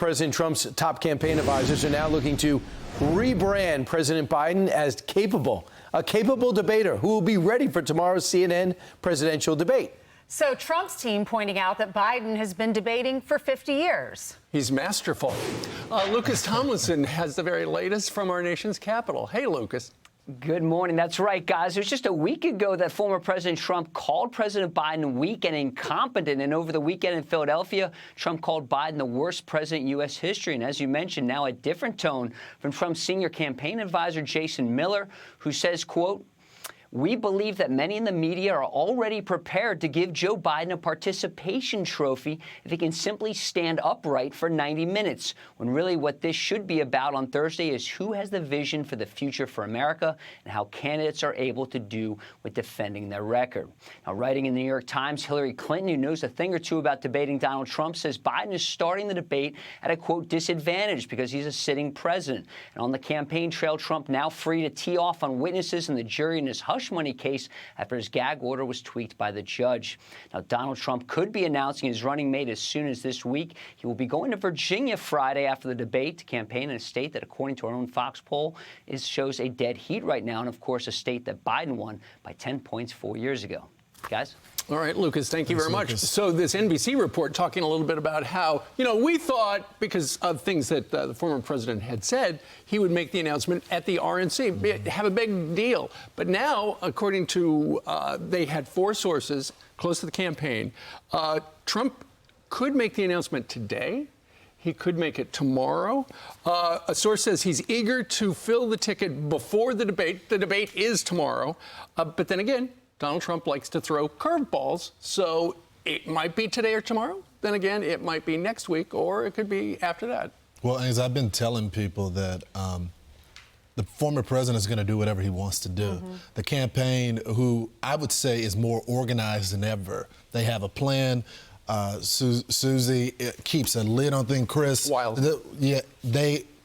President Trump's top campaign advisors are now looking to rebrand President Biden as a capable debater who will be ready for tomorrow's CNN presidential debate. So Trump's team pointing out that Biden has been debating for 50 years. He's masterful. Lucas Tomlinson has the very latest from our nation's capital. Hey, Lucas. Good morning. That's right, guys. It was just a week ago that former President Trump called President Biden weak and incompetent. And over the weekend in Philadelphia, Trump called Biden the worst president in U.S. history. And as you mentioned, now a different tone from Trump's senior campaign advisor, Jason Miller, who says, quote, "We believe that many in the media are already prepared to give Joe Biden a participation trophy if he can simply stand upright for 90 minutes, when really what this should be about on Thursday is who has the vision for the future for America and how candidates are able to do with defending their record." Now, writing in the New York Times, Hillary Clinton, who knows a thing or two about debating Donald Trump, says Biden is starting the debate at a, quote, disadvantage because he's a sitting president. And on the campaign trail, Trump now free to tee off on witnesses and the jury in his hush money case after his gag order was tweaked by the judge. Now, Donald Trump could be announcing his running mate as soon as this week. He will be going to Virginia Friday after the debate to campaign in a state that, according to our own Fox poll, shows a dead heat right now, and of course a state that Biden won by 10 points 4 years ago. Guys? All right, Lucas, thank you very much. So this NBC report talking a little bit about how, we thought, because of things that the former president had said, he would make the announcement at the RNC, have a big deal. But now, according to, they had 4 sources close to the campaign, Trump could make the announcement today. He could make it tomorrow. A source says he's eager to fill the ticket before the debate. The debate is tomorrow. But then again, Donald Trump likes to throw curveballs, so it might be today or tomorrow. Then again, it might be next week, or it could be after that. Well, as I've been telling people that the former president is going to do whatever he wants to do. Mm-hmm. The campaign, who I would say is more organized than ever. They have a plan. Susie keeps a lid on things. Chris,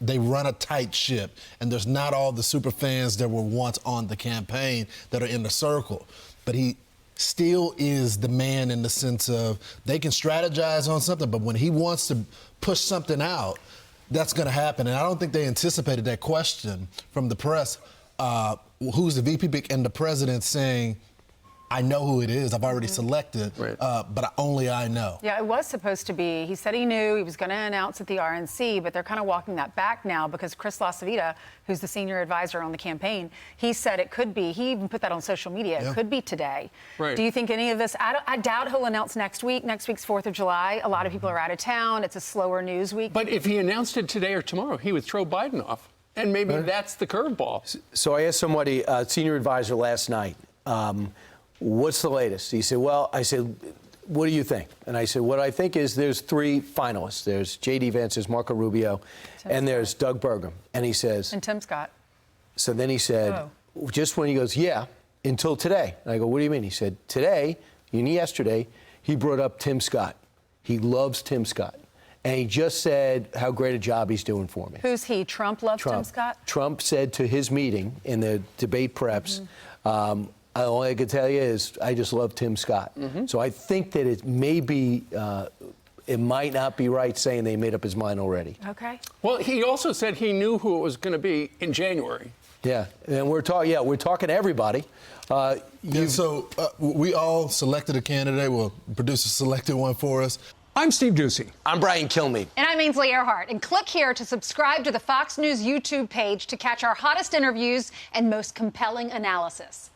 they run a tight ship, and there's not all the super fans that were once on the campaign that are in the circle. But he still is the man in the sense of they can strategize on something, but when he wants to push something out, that's going to happen. And I don't think they anticipated that question from the press, who's the VP pick, and the president saying, I know who it is. I've already selected, right. But only I know. Yeah, it was supposed to be. He said he knew he was going to announce at the RNC, but they're kind of walking that back now because Chris LaCivita, who's the senior advisor on the campaign, he said it could be. He even put that on social media. Yeah. It could be today. Right. Do you think any of this? I doubt he'll announce next week. Next week's 4th of July. A lot of people are out of town. It's a slower news week. But if he announced it today or tomorrow, he would throw Biden off. And maybe that's the curveball. So I asked somebody, senior advisor last night, what's the latest? He said, well, I said, what do you think? And I said, what I think is there's 3 finalists. There's J.D. Vance, there's Marco Rubio, and there's Doug Burgum. And he says... And Tim Scott. So then he said, just when he goes, yeah, until today. And I go, what do you mean? He said, today, and yesterday, he brought up Tim Scott. He loves Tim Scott. And he just said how great a job he's doing for me. Who's he? Trump loves Tim Scott? Trump said to his meeting in the debate preps, all I can tell you is I just love Tim Scott. Mm-hmm. So I think that it may be, it might not be right saying they made up his mind already. Okay. Well, he also said he knew who it was going to be in January. Yeah, and we're talking to everybody. So we all selected a candidate. Well, producer selected one for us. I'm Steve Doocy. I'm Brian Kilmeade. And I'm Ainsley Earhart. And click here to subscribe to the Fox News YouTube page to catch our hottest interviews and most compelling analysis.